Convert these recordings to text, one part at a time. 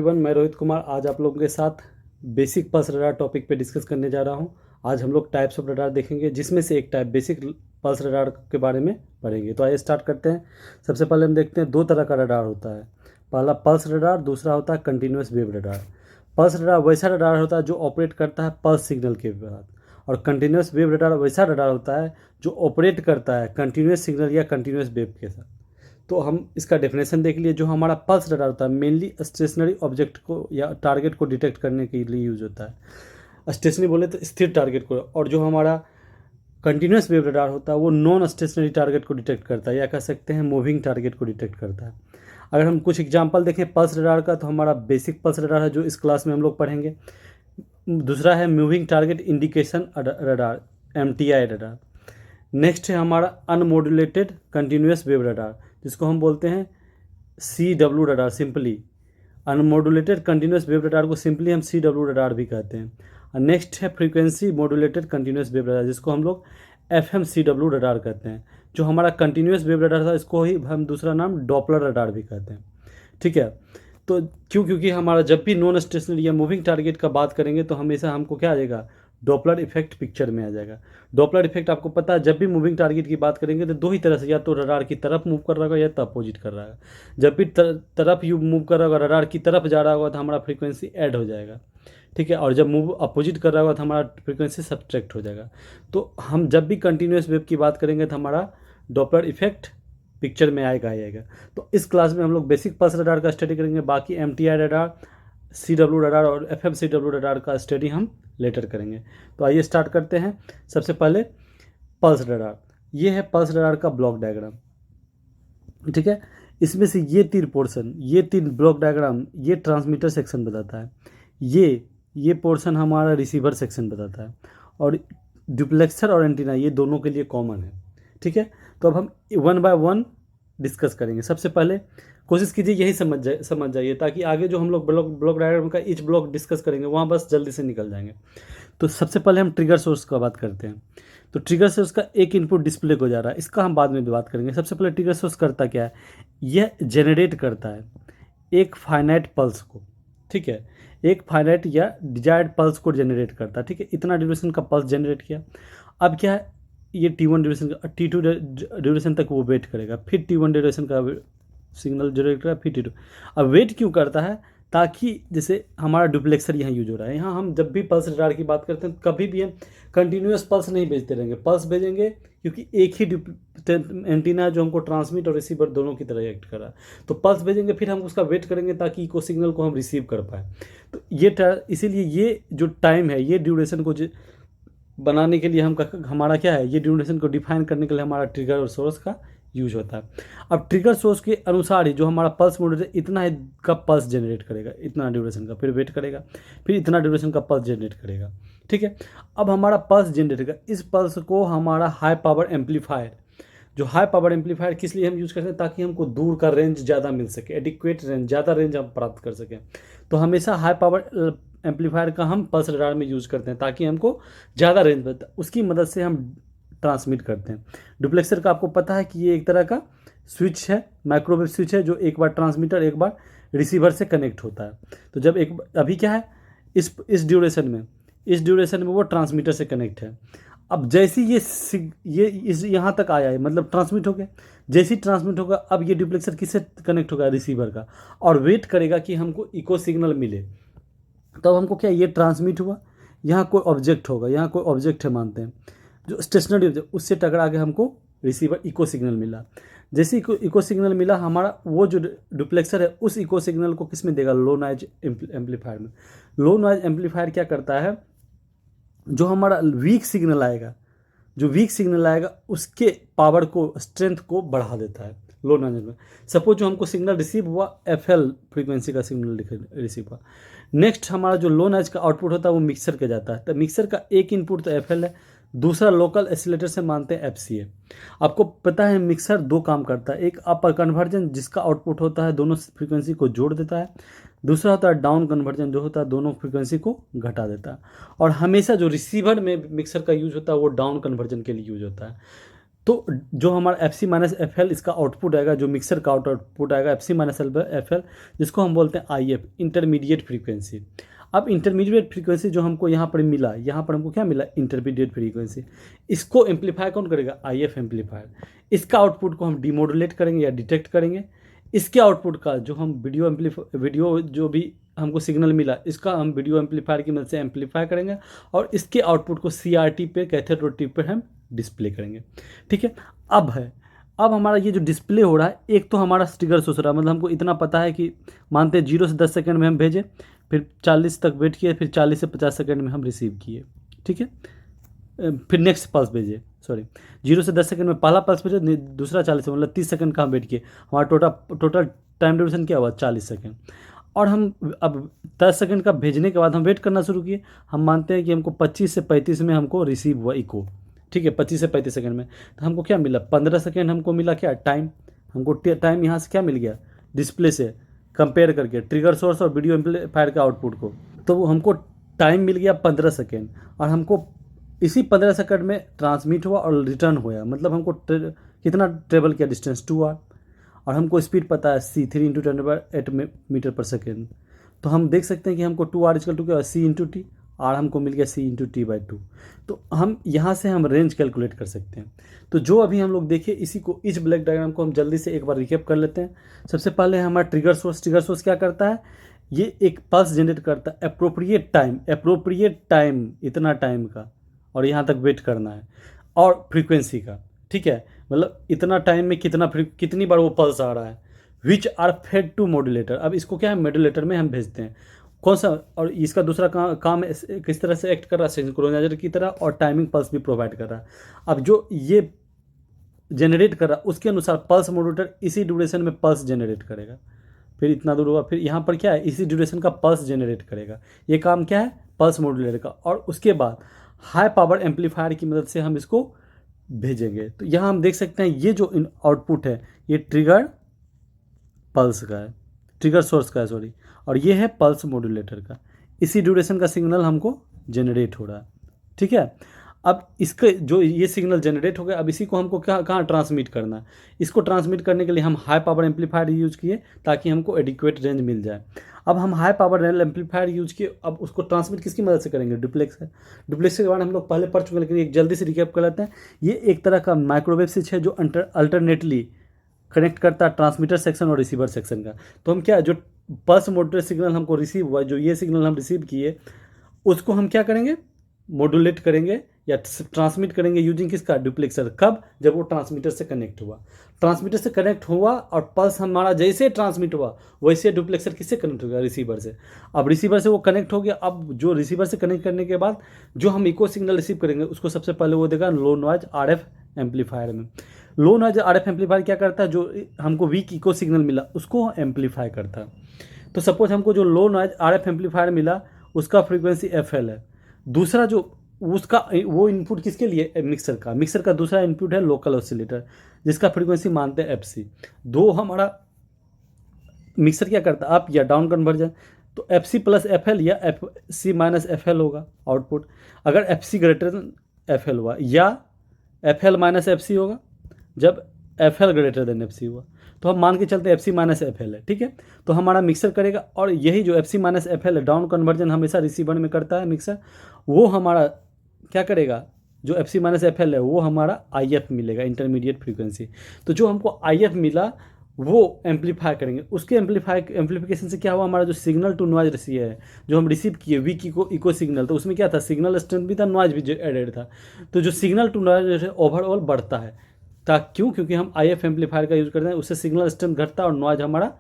Everyone, मैं रोहित कुमार आज आप लोगों के साथ बेसिक पल्स रडार टॉपिक पे डिस्कस करने जा रहा हूं। आज हम लोग टाइप्स ऑफ रडार देखेंगे, जिसमें से एक टाइप बेसिक पल्स रडार के बारे में पढ़ेंगे। तो आइए स्टार्ट करते हैं। सबसे पहले हम देखते हैं दो तरह का रडार होता है। पहला पल्स रडार, दूसरा होता है continuous wave radar. Pulse radar वैसा रडार होता है जो ऑपरेट करता है पल्स सिग्नल के बाद, और कंटिन्यूस वेव रडार वैसा रडार होता है जो ऑपरेट करता है कंटिन्यूस सिग्नल या कंटिन्यूस वेव के साथ। तो हम इसका डेफिनेशन देख लिए। जो हमारा पल्स रडार होता है मेनली स्टेशनरी ऑब्जेक्ट को या टारगेट को डिटेक्ट करने के लिए यूज होता है। स्टेशनरी बोले तो स्थिर टारगेट को, और जो हमारा कंटिन्यूस वेव रडार होता है वो नॉन स्टेशनरी टारगेट को डिटेक्ट करता है, या कह सकते हैं मूविंग टारगेट को डिटेक्ट करता है। अगर हम कुछ एग्जांपल देखें पल्स रडार का, तो हमारा बेसिक पल्स रडार है जो इस क्लास में हम लोग पढ़ेंगे। दूसरा है moving target indication radar, MTI radar. Next है हमारा अनमॉड्यूलेटेड कंटिन्यूस वेव रडार, जिसको हम बोलते हैं CW radar. Simply unmodulated continuous wave radar को सिंपली हम CW रडार भी कहते हैं। और नेक्स्ट है frequency modulated continuous wave radar, जिसको हम लोग FMCW रडार कहते हैं। जो हमारा कंटिन्यूस वेव रडार था इसको ही हम दूसरा नाम डॉपलर रडार भी कहते हैं। ठीक है, तो क्योंकि हमारा जब भी नॉन स्टेशनरी या मूविंग टारगेट का बात करेंगे तो हमेशा हमको क्या आ जाएगा, डॉपलर इफेक्ट पिक्चर में आ जाएगा। डॉपलर इफेक्ट आपको पता है, जब भी मूविंग टारगेट की बात करेंगे तो दो ही तरह से, या तो रडार की तरफ मूव कर रहा होगा या तो अपोजिट कर रहा है। जब भी तरफ यू मूव कर रहा होगा, रडार की तरफ जा रहा होगा तो हमारा फ्रीक्वेंसी ऐड हो जाएगा। ठीक है, और जब मूव अपोजिट कर रहा होगा तो हमारा फ्रीक्वेंसी सब्ट्रैक्ट हो जाएगा। तो हम जब भी कंटिन्यूस वेव की बात करेंगे तो हमारा डॉपलर इफेक्ट पिक्चर में आएगा। तो इस क्लास में हम लोग बेसिक पल्स रडार का स्टडी करेंगे। बाकी MTI रडार, CW रडार और FMCW रडार का स्टडी हम लेटर करेंगे। तो आइए स्टार्ट करते हैं। सबसे पहले पल्स रडार, ये है पल्स रडार का ब्लॉक डायग्राम। ठीक है, इसमें से ये तीन पोर्शन, ये तीन ब्लॉक डायग्राम, ये ट्रांसमीटर सेक्शन बताता है, ये पोर्शन हमारा रिसीवर सेक्शन बताता है, और डुप्लेक्सर और एंटीना ये दोनों के लिए कॉमन है। ठीक है, तो अब हम वन बाय वन डिस्कस करेंगे। सबसे पहले कोशिश कीजिए यही समझ जाइए, ताकि आगे जो हम लोग ब्लॉक डायग्राम का ईच ब्लॉक डिस्कस करेंगे वहाँ बस जल्दी से निकल जाएंगे। तो सबसे पहले हम ट्रिगर सोर्स का बात करते हैं। तो ट्रिगर सोर्स का एक इनपुट डिस्प्ले को जा रहा है, इसका हम बाद में भी बात करेंगे। सबसे पहले ट्रिगर सोर्स करता क्या है, यह जनरेट करता है एक फाइनाइट पल्स को। ठीक है, एक फाइनाइट या डिजायर्ड पल्स को जनरेट करता है। ठीक है, इतना ड्यूरेशन का पल्स जनरेट किया। अब क्या है, ये T1 ड्यूरेशन का, T2 ड्यूरेशन तक वो वेट करेगा, फिर T1 ड्यूरेशन का सिग्नल जनरेट करेगा, फिर T2। अब वेट क्यों करता है, ताकि जैसे हमारा डुप्लेक्सर यहाँ यूज हो रहा है, यहाँ हम जब भी पल्स रडार की बात करते हैं कभी भी हम कंटिन्यूस पल्स नहीं भेजते रहेंगे, पल्स भेजेंगे, क्योंकि एक ही एंटीना जो हमको ट्रांसमिट और रिसीवर दोनों की तरह एक्ट कर रहा है। तो पल्स भेजेंगे, फिर हम उसका वेट करेंगे ताकि इको सिग्नल को हम रिसीव कर पाए। तो ये इसीलिए ये जो टाइम है, ये ड्यूरेशन को बनाने के लिए हमारा क्या है, ये ड्यूरेशन को डिफाइन करने के लिए हमारा ट्रिगर और सोर्स का यूज होता है। अब ट्रिगर सोर्स के अनुसार ही जो हमारा पल्स मॉड्यूलेटर इतना है का पल्स जनरेट करेगा, इतना ड्यूरेशन का, फिर वेट करेगा, फिर इतना ड्यूरेशन का पल्स जनरेट करेगा। ठीक है, अब हमारा पल्स जनरेट करेगा, इस पल्स को हमारा हाई पावर एम्पलीफायर, जो हाई पावर एम्पलीफायर किस लिए हम यूज़ करते हैं, ताकि हमको दूर का रेंज ज़्यादा मिल सके, एडिक्वेट रेंज, ज़्यादा रेंज हम प्राप्त कर सकें। तो हमेशा हाई पावर एम्पलीफायर का हम पल्स रडार में यूज़ करते हैं, ताकि हमको ज़्यादा रेंज मिलता है, उसकी मदद से हम ट्रांसमिट करते हैं। डुप्लेक्सर का आपको पता है कि ये एक तरह का स्विच है, माइक्रोवेव स्विच है, जो एक बार ट्रांसमीटर एक बार रिसीवर से कनेक्ट होता है। तो जब अभी क्या है, इस ड्यूरेशन में वो ट्रांसमीटर से कनेक्ट है। अब जैसे ये इस यहाँ तक आया है, मतलब ट्रांसमिट हो गया, जैसे ही ट्रांसमिट होगा अब ये डुप्लेक्सर किससे कनेक्ट होगा, रिसीवर का, और वेट करेगा कि हमको इको सिग्नल मिले। तब हमको क्या, ये ट्रांसमिट हुआ, यहाँ कोई ऑब्जेक्ट होगा, यहाँ कोई ऑब्जेक्ट है मानते हैं, जो स्टेशनरी ऑब्जेक्ट, उससे टकरा के हमको रिसीवर इको सिग्नल मिला। जैसे इको सिग्नल मिला, हमारा वो जो डुप्लेक्सर है उस इको सिग्नल को किस में देगा, लो नॉइज एम्पलीफायर में। लो नॉइज एम्पलीफायर क्या करता है, जो हमारा वीक सिग्नल आएगा उसके पावर को, स्ट्रेंथ को बढ़ा देता है लो नॉइज में। सपोज जो हमको सिग्नल रिसीव हुआ, FL फ्रीक्वेंसी का सिग्नल रिसीव हुआ, नेक्स्ट हमारा जो लो नॉइज का आउटपुट होता है वो मिक्सर के जाता है। तो मिक्सर का एक इनपुट तो FL है, दूसरा लोकल एसिलेटर से मानते हैं FCA। आपको पता है मिक्सर दो काम करता है, एक अपर कन्वर्जन जिसका आउटपुट होता है दोनों फ्रीक्वेंसी को जोड़ देता है, दूसरा होता है डाउन कन्वर्जन जो होता है दोनों फ्रीक्वेंसी को घटा देता है। और हमेशा जो रिसीवर में मिक्सर का यूज होता है वो डाउन कन्वर्जन के लिए यूज होता है। तो जो हमारा F C minus F L इसका आउटपुट आएगा, जो मिक्सर का आउटपुट आएगा F C minus F L, जिसको हम बोलते हैं आई एफ, इंटरमीडिएट फ्रीक्वेंसी। अब इंटरमीडिएट फ्रीक्वेंसी जो हमको यहाँ पर मिला, यहाँ पर हमको क्या मिला, इंटरमीडिएट फ्रीक्वेंसी, इसको एम्पलीफाई कौन करेगा, आई एफ एम्पलीफायर। इसका आउटपुट को हम डिमोडुलेट करेंगे या डिटेक्ट करेंगे। इसके आउटपुट का जो हम वीडियो जो भी हमको सिग्नल मिला, इसका हम वीडियो एम्पलीफायर की मदद से एम्पलीफाई करेंगे और इसके आउटपुट को CRT पे, कैथोड रे ट्यूब पे हम डिस्प्ले करेंगे। ठीक है, अब हमारा ये जो डिस्प्ले हो रहा है, एक तो हमारा ट्रिगर सोच रहा है, मतलब हमको इतना पता है कि मानते हैं 0 से 10 सेकंड में हम भेजें, फिर 40 तक वेट किए, फिर 40 से 50 सेकंड में हम रिसीव किए। ठीक है, फिर नेक्स्ट पल्स भेजे, सॉरी 0 से 10 सेकंड में पहला पल्स भेजे, दूसरा 40 से, मतलब 30 सेकंड का हम वेट किए। हमारा टोटल टाइम ड्यूरेशन क्या हुआ, 40 सेकंड। और हम अब 10 सेकंड का भेजने के बाद हम वेट करना शुरू किए। हम मानते हैं कि हमको 25 से 35 में हमको रिसीव हुआ इको। ठीक है, 25 से 35 सेकंड में, तो हमको क्या मिला, 15 सेकंड हमको मिला क्या, टाइम। हमको टाइम यहाँ से क्या मिल गया, डिस्प्ले से कंपेयर करके ट्रिगर सोर्स और वीडियो एम्पलीफायर का आउटपुट को, तो वो हमको टाइम मिल गया 15 सेकेंड। और हमको इसी 15 सेकंड में ट्रांसमिट हुआ और रिटर्न हुआ, मतलब हमको कितना ट्रेवल किया, डिस्टेंस 2 आवर। और हमको स्पीड पता है C3 × 10⁸ मीटर पर सेकेंड। तो हम देख सकते हैं कि हमको 2 R = क्या, C × T, और हमको मिल गया C × T/2। तो हम यहाँ से हम रेंज कैलकुलेट कर सकते हैं। तो जो अभी हम लोग देखे, इसी को, इस ब्लैक डायग्राम को हम जल्दी से एक बार रिकेप कर लेते हैं। सबसे पहले हमारा ट्रिगर सोर्स क्या करता है, ये एक पल्स जनरेट करता है, अप्रोप्रिएट टाइम इतना टाइम का, और यहाँ तक वेट करना है, और फ्रीक्वेंसी का। ठीक है, मतलब इतना टाइम में कितनी बार वो पल्स आ रहा है, which are fed to modulator. अब इसको क्या है, मॉड्यूलेटर में हम भेजते हैं, कौन सा, और इसका दूसरा काम किस तरह से एक्ट कर रहा है, सिंक्रोनाइजर की तरह, और टाइमिंग पल्स भी प्रोवाइड कर रहा है। अब जो ये जनरेट कर रहा है, उसके अनुसार पल्स मॉड्यूलेटर इसी ड्यूरेशन में पल्स जनरेट करेगा। फिर इतना दूर हुआ, फिर यहाँ पर क्या है, इसी ड्यूरेशन का पल्स जनरेट करेगा। ये काम क्या है, पल्स मॉड्यूलेटर का। और उसके बाद हाई पावर एम्पलीफायर की मदद से हम इसको भेजेंगे। तो यहाँ हम देख सकते हैं, ये जो आउटपुट है, ये ट्रिगर पल्स का है, ट्रिगर सोर्स का है, सॉरी, और ये है पल्स मॉड्यूलेटर का। इसी ड्यूरेशन का सिग्नल हमको जनरेट हो रहा है। ठीक है, अब इसके जो ये सिग्नल जनरेट हो गया, अब इसी को हमको कहाँ ट्रांसमिट करना है। इसको ट्रांसमिट करने के लिए हम हाई पावर एम्पलीफायर यूज किए, ताकि हमको एडिक्वेट रेंज मिल जाए। अब हम हाई पावर एम्पलीफायर यूज किए, अब उसको ट्रांसमिट किसकी मदद से करेंगे, डुप्लेक्सर के बारे में हम लोग पहले पढ़ चुके हैं, लेकिन एक जल्दी से रिकैप कर लेते हैं। ये एक तरह का माइक्रोवेव स्विच है, जो अल्टरनेटली कनेक्ट करता है ट्रांसमीटर सेक्शन और रिसीवर सेक्शन का। तो हम क्या, जो पल्स मॉड्यूलेट सिग्नल हमको रिसीव हुआ, जो ये सिग्नल हम रिसीव किए, उसको हम क्या करेंगे, मॉड्यूलेट करेंगे या ट्रांसमिट करेंगे यूजिंग किसका, डुप्लेक्सर। कब, जब वो ट्रांसमीटर से कनेक्ट हुआ, और पल्स हमारा जैसे ट्रांसमिट हुआ, वैसे डुप्लेक्सर किससे कनेक्ट हो गया, रिसीवर से। अब रिसीवर से वो कनेक्ट हो गया। अब जो रिसीवर से कनेक्ट करने के बाद जो हम इको सिग्नल रिसीव करेंगे, उसको सबसे पहले वो देगा लो नॉइज RF एम्पलीफायर में। लो नॉइज RF एम्पलीफायर क्या करता है, जो हमको वीक इको सिग्नल मिला, उसको एम्पलीफाई करता है। तो सपोज हमको जो लो नॉइज RF एम्पलीफायर मिला, उसका फ्रीक्वेंसी FL है। दूसरा जो उसका वो इनपुट किसके लिए, मिक्सर का दूसरा इनपुट है लोकल ऑसिलेटर, जिसका फ्रीक्वेंसी मानते हैं FC। दो हमारा मिक्सर क्या करता है, अप या डाउन कन्वर्जन। तो FC + FL या FC - FL होगा आउटपुट। अगर FC > FL हुआ, या FL - FC होगा जब FL > FC हुआ। तो हम मान के चलते हैं FC - FL है। ठीक है, तो हमारा मिक्सर करेगा, और यही जो FC - FL है, डाउन कन्वर्जन हमेशा रिसीवर में करता है मिक्सर, वो हमारा क्या करेगा, जो FC - FL है, वो हमारा IF मिलेगा, इंटरमीडिएट फ्रीक्वेंसी। तो जो हमको IF मिला, वो एम्पलीफाई करेंगे। उसके एम्पलीफिकेशन से क्या हुआ, हमारा जो सिग्नल टू नॉइज रेशियो है, जो हम रिसीव किए वीक इको सिग्नल, तो उसमें क्या था, सिग्नल स्ट्रेंथ भी था, नॉइज भी एडेड था। तो जो सिग्नल टू नॉइज ओवरऑल बढ़ता है, क्योंकि हम IF एम्पलीफायर का यूज़ करते हैं, उससे सिग्नल स्ट्रेंथ घटता है और नॉइज हमारा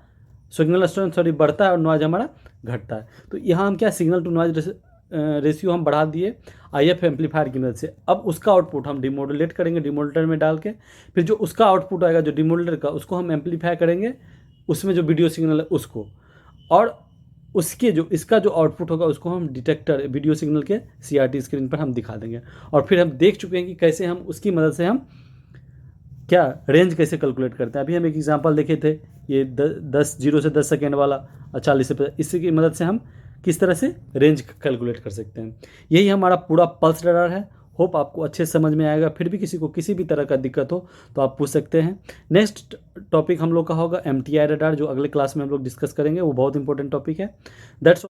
बढ़ता है और नॉइज हमारा घटता है। तो यहाँ हम क्या, सिग्नल टू नॉइज रेशियो हम बढ़ा दिए IF एम्पलीफायर की मदद से। अब उसका आउटपुट हम डिमोडुलेट करेंगे, डिमोडुलेटर में डाल के, फिर जो उसका आउटपुट आएगा जो डिमोडुलेटर का, उसको हम एम्पलीफाई करेंगे, उसमें जो वीडियो सिग्नल है उसको, और उसके जो इसका जो आउटपुट होगा, उसको हम डिटेक्टर वीडियो सिग्नल के CRT स्क्रीन पर हम दिखा देंगे। और फिर हम देख चुके हैं कि कैसे हम उसकी मदद से हम क्या रेंज कैसे कैलकुलेट करते हैं। अभी हम एक एग्जांपल देखे थे, ये 0 से 10 सेकेंड वाला, और 40 से 50, इसी की मदद से हम किस तरह से रेंज कैलकुलेट कर सकते हैं। यही हमारा पूरा पल्स रडार है, होप आपको अच्छे से समझ में आएगा। फिर भी किसी को किसी भी तरह का दिक्कत हो तो आप पूछ सकते हैं। नेक्स्ट टॉपिक हम लोग का होगा MTI रडार, जो अगले क्लास में हम लोग डिस्कस करेंगे, वो बहुत इंपॉर्टेंट टॉपिक है। दैट्स